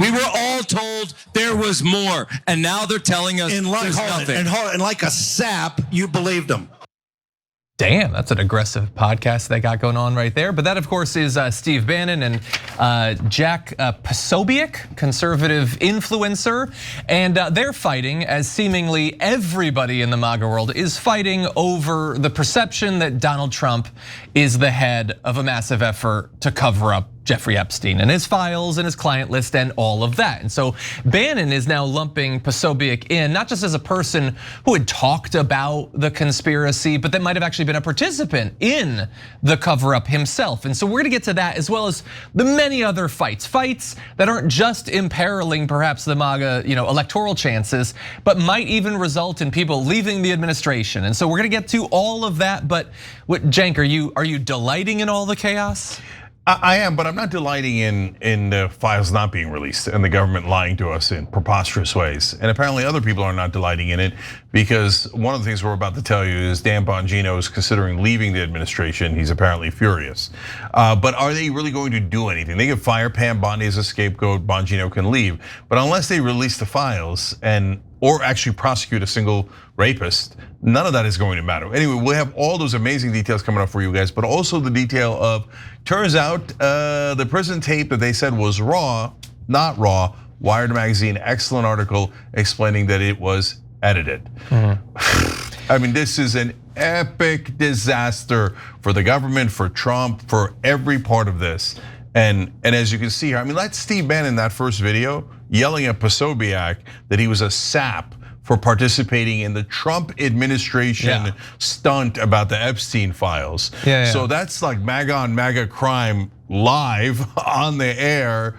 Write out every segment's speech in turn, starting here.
We were all told there was more, and now they're telling us there's nothing. And like a sap, you believed them. Damn, that's an aggressive podcast they got going on right there. But that, of course, is Steve Bannon and Jack Posobiec, conservative influencer. And they're fighting, as seemingly everybody in the MAGA world is fighting, over the perception that Donald Trump is the head of a massive effort to cover up Jeffrey Epstein and his files and his client list and all of that. And so Bannon is now lumping Posobiec in, not just as a person who had talked about the conspiracy, but that might have actually been a participant in the cover up himself. And so we're gonna get to that, as well as the many other fights that aren't just imperiling perhaps the MAGA electoral chances, but might even result in people leaving the administration. And so we're gonna get to all of that. But what, Cenk, are you delighting in all the chaos? I am, but I'm not delighting in the files not being released and the government lying to us in preposterous ways. And apparently other people are not delighting in it, because one of the things we're about to tell you is Dan Bongino is considering leaving the administration. He's apparently furious. But are they really going to do anything? They can fire Pam Bondi as a scapegoat, Bongino can leave. But unless they release the files or actually prosecute a single rapist, none of that is going to matter. Anyway, we'll have all those amazing details coming up for you guys, but also the detail of, turns out the prison tape that they said was raw, not raw. Wired magazine, excellent article explaining that it was edited. I mean, this is an epic disaster for the government, for Trump, for every part of this. And as you can see here, I mean, that's Steve Bannon in that first video yelling at Posobiec that he was a sap for participating in the Trump administration stunt about the Epstein Files. So that's like MAGA on MAGA crime live on the air.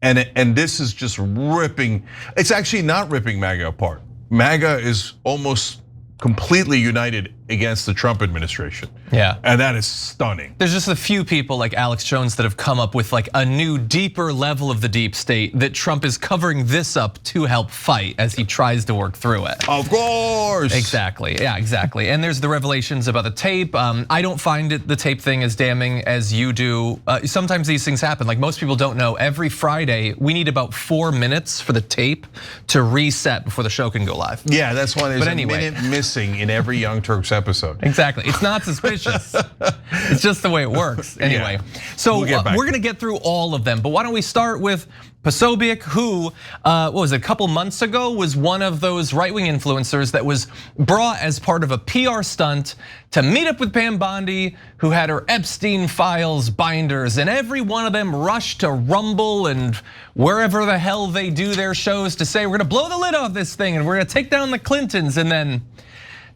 And this is just ripping, it's actually not ripping MAGA apart. MAGA is almost completely united against the Trump administration. And that is stunning. There's just a few people like Alex Jones that have come up with like a new, deeper level of the deep state that Trump is covering this up to help fight as he tries to work through it. Of course. Exactly, yeah, exactly. And there's the revelations about the tape. I don't find the tape thing as damning as you do. Sometimes these things happen. Like, most people don't know, every Friday we need about 4 minutes for the tape to reset before the show can go live. Yeah, that's why there's a minute missing in every Young Turks episode. Exactly, it's not suspicious. It's just the way it works. Anyway, so we're gonna get through all of them, but why don't we start with Posobiec, who, what was it, a couple months ago, was one of those right-wing influencers that was brought as part of a PR stunt to meet up with Pam Bondi, who had her Epstein Files binders, and every one of them rushed to Rumble and wherever the hell they do their shows to say, we're gonna blow the lid off this thing and we're gonna take down the Clintons, and then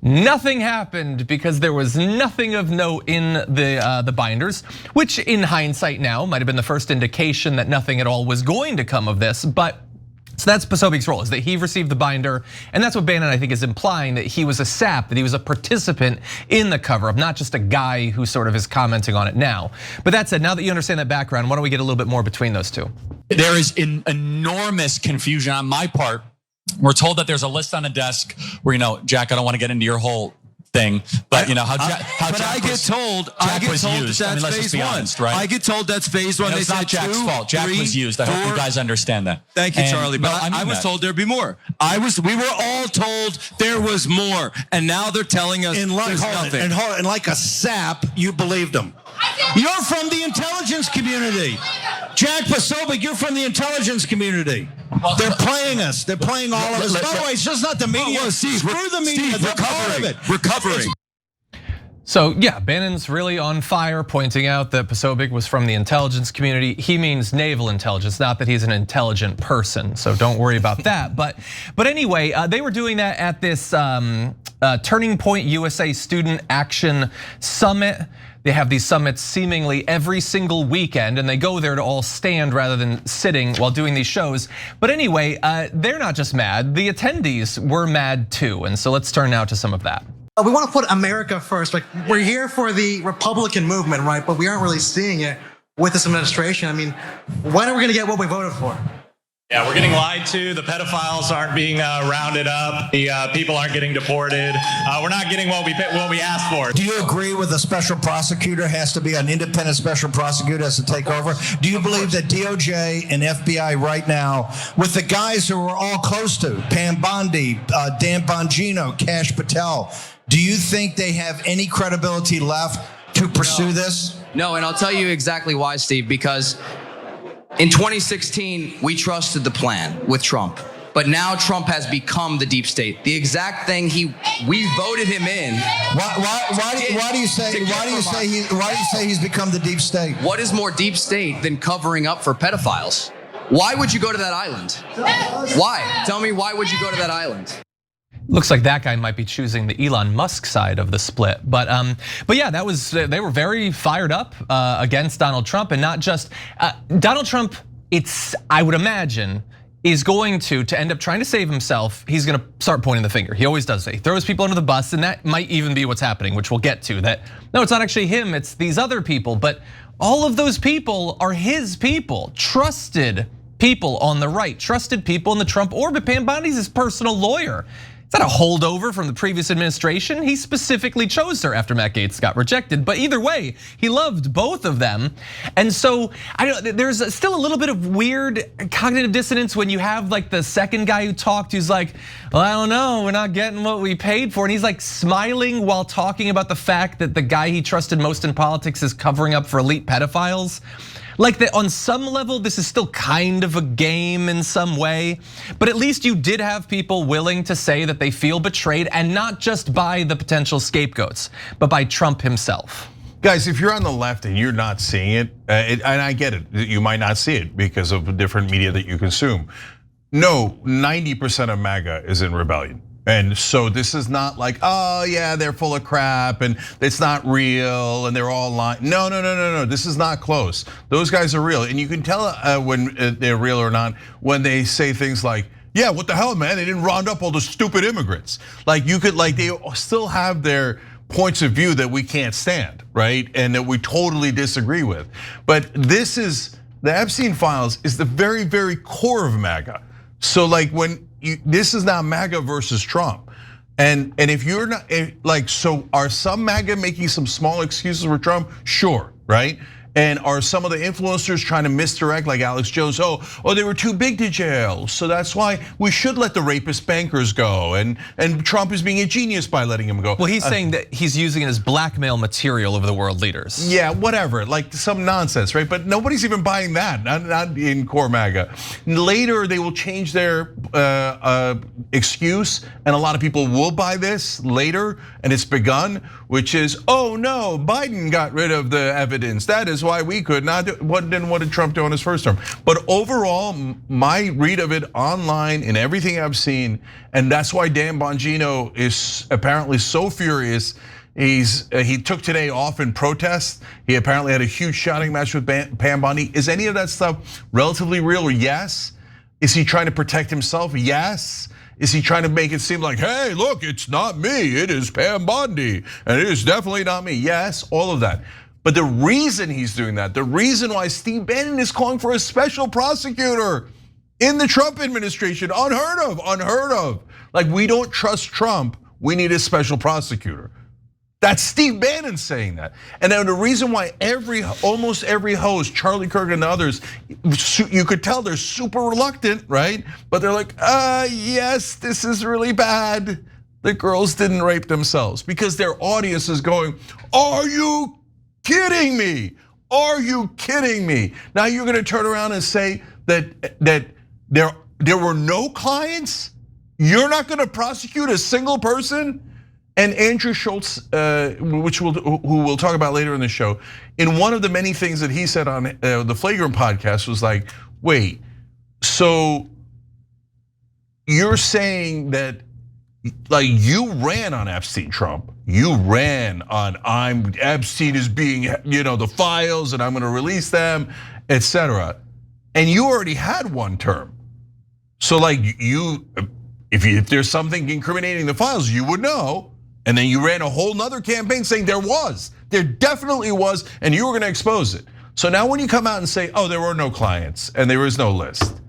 nothing happened because there was nothing of note in the binders, which in hindsight now might have been the first indication that nothing at all was going to come of this. But so that's Posobiec's role, is that he received the binder, and that's what Bannon, I think, is implying, that he was a sap, that he was a participant in the cover-up, not just a guy who sort of is commenting on it now. But that said, now that you understand that background, why don't we get a little bit more between those two? There is enormous confusion on my part. We're told that there's a list on a desk where, Jack, I don't want to get into your whole thing, but how I get told used. That's phase one, right? I get told that's phase one. It's not Jack's fault. Jack was used. I hope you guys understand that. Thank you, Charlie. But I was told there'd be more. We were all told there was more, and now they're telling us there's nothing. And like a sap, you believed them. You're from the intelligence community. Jack Posobiec, you're from the intelligence community. They're playing us. They're playing all of us. By the way, it's just not the media. Screw the media. They're part of it. Recovering. So yeah, Bannon's really on fire, pointing out that Posobiec was from the intelligence community. He means naval intelligence, not that he's an intelligent person. So don't worry about that. But anyway, they were doing that at this Turning Point USA Student Action Summit. They have these summits seemingly every single weekend, and they go there to all stand rather than sitting while doing these shows. But anyway, they're not just mad, the attendees were mad too. And so let's turn now to some of that. We want to put America first. Like, we're here for the Republican movement, right? But we aren't really seeing it with this administration. I mean, when are we gonna get what we voted for? Yeah, we're getting lied to. The pedophiles aren't being rounded up. The people aren't getting deported. We're not getting what we asked for. Do you agree with a special prosecutor has to be an independent special prosecutor has to take over? Do you believe that DOJ and FBI right now, with the guys who we're all close to, Pam Bondi, Dan Bongino, Kash Patel, do you think they have any credibility left to pursue this? No, and I'll tell you exactly why, Steve, because in 2016, we trusted the plan with Trump, but now Trump has become the deep state. The exact thing we voted him in. Why do you say he's become the deep state? What is more deep state than covering up for pedophiles? Why would you go to that island? Why? Tell me, why would you go to that island? Looks like that guy might be choosing the Elon Musk side of the split, but yeah, they were very fired up against Donald Trump, and not just Donald Trump. I would imagine is going to end up trying to save himself. He's going to start pointing the finger. He always does that. He throws people under the bus, and that might even be what's happening, which we'll get to. That no, it's not actually him. It's these other people, but all of those people are his people, trusted people on the right, trusted people in the Trump orbit. Pam Bondi's his personal lawyer. It's not a holdover from the previous administration. He specifically chose her after Matt Gaetz got rejected. But either way, he loved both of them. And so there's still a little bit of weird cognitive dissonance when you have like the second guy who talked, who's like, well, I don't know, we're not getting what we paid for. And he's like smiling while talking about the fact that the guy he trusted most in politics is covering up for elite pedophiles. Like that on some level, this is still kind of a game in some way, but at least you did have people willing to say that they feel betrayed, and not just by the potential scapegoats, but by Trump himself. Guys, if you're on the left and you're not seeing it, and I get it, you might not see it because of the different media that you consume. No, 90% of MAGA is in rebellion. And so this is not like, oh yeah, they're full of crap and it's not real and they're all lying. No, this is not close. Those guys are real. And you can tell when they're real or not when they say things like, yeah, what the hell, man? They didn't round up all the stupid immigrants. Like you could, like they still have their points of view that we can't stand, right? And that we totally disagree with. But this is, the Epstein Files is the very, very core of MAGA. So like when this is now MAGA versus Trump. And if you're not like, so are some MAGA making some small excuses for Trump? Sure, right? And are some of the influencers trying to misdirect, like Alex Jones? Oh, they were too big to jail, so that's why we should let the rapist bankers go. And Trump is being a genius by letting him go. Well, he's saying that he's using it as blackmail material over the world leaders. Yeah, whatever, like some nonsense, right? But nobody's even buying that, not in core MAGA. Later, they will change their excuse, and a lot of people will buy this later, and it's begun, which is, oh no, Biden got rid of the evidence. That is why we could not do. What did Trump do in his first term? But overall, my read of it online and everything I've seen, and that's why Dan Bongino is apparently so furious. He took today off in protest. He apparently had a huge shouting match with Pam Bondi. Is any of that stuff relatively real? Yes. Is he trying to protect himself? Yes. Is he trying to make it seem like, hey, look, it's not me, it is Pam Bondi, and it is definitely not me? Yes, all of that. But the reason he's doing that, the reason why Steve Bannon is calling for a special prosecutor in the Trump administration, unheard of. Like, we don't trust Trump, we need a special prosecutor. That's Steve Bannon saying that. And then the reason why almost every host, Charlie Kirk and others, you could tell they're super reluctant, right? But they're like, yes, this is really bad. The girls didn't rape themselves, because their audience is going, are you kidding me? Are you kidding me? Now you're gonna turn around and say that there were no clients? You're not gonna prosecute a single person? And Andrew Schultz, who we'll talk about later in the show, in one of the many things that he said on the Flagrant podcast was like, wait, so you're saying that like you ran on Epstein, Trump, you ran on Epstein is being, the files and I'm gonna release them, etc. And you already had one term. So like if there's something incriminating the files, you would know. And then you ran a whole nother campaign saying there definitely was, and you were gonna expose it. So now when you come out and say, oh, there were no clients and there is no list,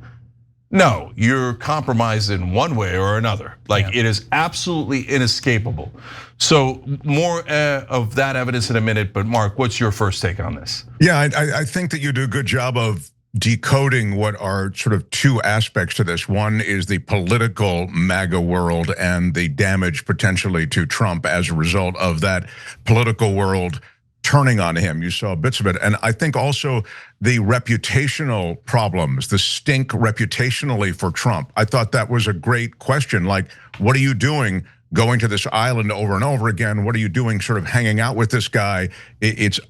No, you're compromised in one way or another. Like it is absolutely inescapable. So more of that evidence in a minute, but Mark, what's your first take on this? Yeah, I think that you do a good job of decoding what are sort of two aspects to this. One is the political MAGA world and the damage potentially to Trump as a result of that political world turning on him. You saw bits of it. And I think also the reputational problems, the stink reputationally for Trump. I thought that was a great question. Like, what are you doing going to this island over and over again? What are you doing sort of hanging out with this guy? It's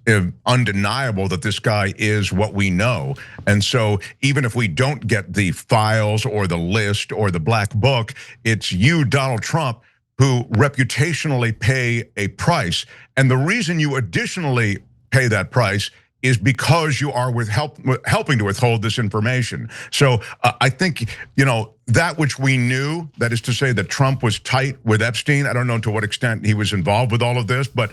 undeniable that this guy is what we know. And so even if we don't get the files or the list or the black book, it's you, Donald Trump, who reputationally pay a price. And the reason you additionally pay that price is because you are helping to withhold this information. So I think, that which we knew, that is to say that Trump was tight with Epstein. I don't know to what extent he was involved with all of this, but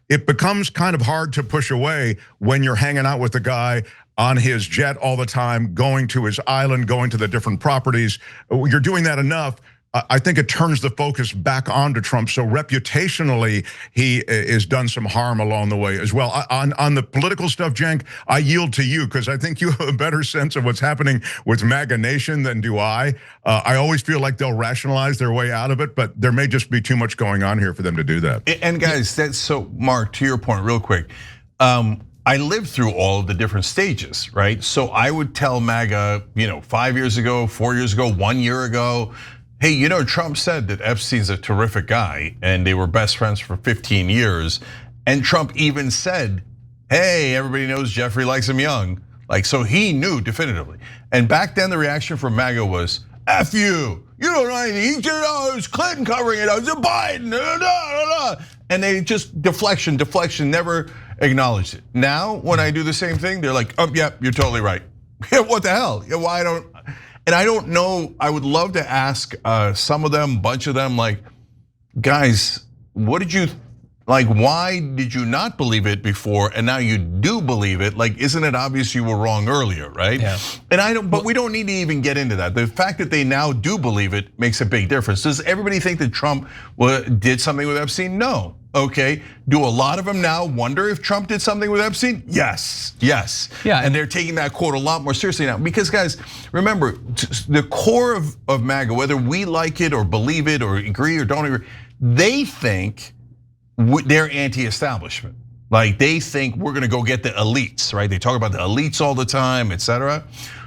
it becomes kind of hard to push away when you're hanging out with the guy on his jet all the time, going to his island, going to the different properties. You're doing that enough. I think it turns the focus back onto Trump. So reputationally, he has done some harm along the way as well. On the political stuff, Cenk, I yield to you because I think you have a better sense of what's happening with MAGA Nation than do I. I always feel like they'll rationalize their way out of it, but there may just be too much going on here for them to do that. And guys, that's so, Mark, to your point real quick. I lived through all of the different stages, right? So I would tell MAGA, 5 years ago, 4 years ago, 1 year ago, hey, Trump said that Epstein's a terrific guy and they were best friends for 15 years. And Trump even said, hey, everybody knows Jeffrey likes him young. So he knew definitively. And back then the reaction from MAGA was, F you don't know anything. He did it, it was Clinton covering it, it was Biden, And they just deflection, never acknowledged it. Now, when I do the same thing, they're like, oh, yeah, you're totally right. What the hell? Why don't, and I don't know, I would love to ask some of them, bunch of them, like, guys, what did you, why did you not believe it before and now you do believe it? Isn't it obvious you were wrong earlier, right? Yeah. And but we don't need to even get into that. The fact that they now do believe it makes a big difference. Does everybody think that Trump did something with Epstein? No. Okay, do a lot of them now wonder if Trump did something with Epstein? Yes. Yeah, and they're taking that quote a lot more seriously now. Because guys, remember, the core of MAGA, whether we like it or believe it or agree or don't agree, they think they're anti-establishment. They think we're gonna go get the elites, right? They talk about the elites all the time, etc.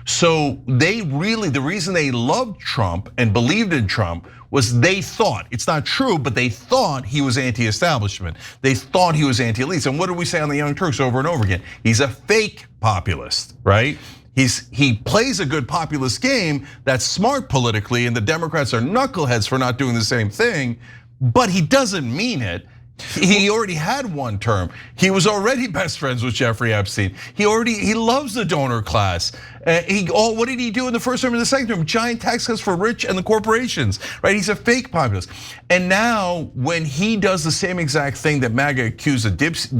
So the reason they loved Trump and believed in Trump was they thought, it's not true, but they thought he was anti-establishment. They thought he was anti-elites. And what did we say on the Young Turks over and over again? He's a fake populist, right? He plays a good populist game that's smart politically, and the Democrats are knuckleheads for not doing the same thing, but he doesn't mean it. He already had one term. He was already best friends with Jeffrey Epstein. He loves the donor class. What did he do in the first term and the second term? Giant tax cuts for rich and the corporations, right? He's a fake populist. And now when he does the same exact thing that MAGA accused the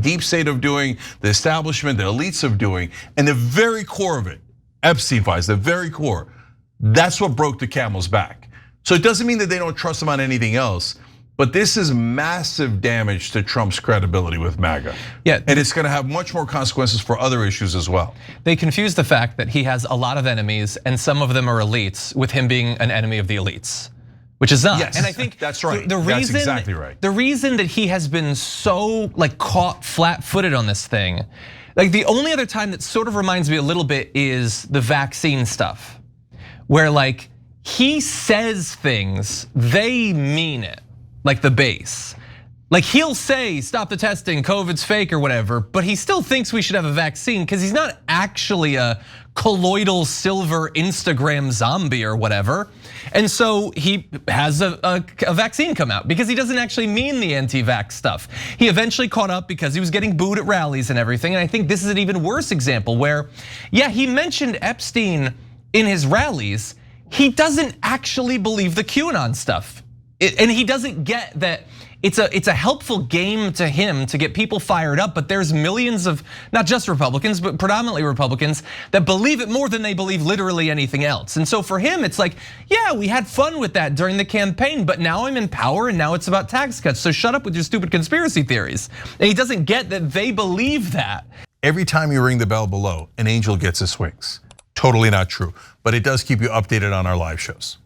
deep state of doing, the establishment, the elites of doing, and the very core of it, Epstein Files, the very core, that's what broke the camel's back. So it doesn't mean that they don't trust him on anything else. But this is massive damage to Trump's credibility with MAGA. Yeah, and it's going to have much more consequences for other issues as well. They confuse the fact that he has a lot of enemies and some of them are elites with him being an enemy of the elites, which is not. Yes, and I think that's right. That's exactly right. The reason that he has been so caught flat-footed on this thing, the only other time that sort of reminds me a little bit is the vaccine stuff, where he says things, they mean it. The base. He'll say, stop the testing, COVID's fake or whatever, but he still thinks we should have a vaccine because he's not actually a colloidal silver Instagram zombie or whatever. And so he has a vaccine come out because he doesn't actually mean the anti-vax stuff. He eventually caught up because he was getting booed at rallies and everything. And I think this is an even worse example where, yeah, he mentioned Epstein in his rallies. He doesn't actually believe the QAnon stuff. And he doesn't get that it's a helpful game to him to get people fired up, but there's millions of, not just Republicans, but predominantly Republicans that believe it more than they believe literally anything else. And so for him, it's like, yeah, we had fun with that during the campaign, but now I'm in power and now it's about tax cuts. So shut up with your stupid conspiracy theories. And he doesn't get that they believe that. Every time you ring the bell below, an angel gets his wings. Totally not true, but it does keep you updated on our live shows.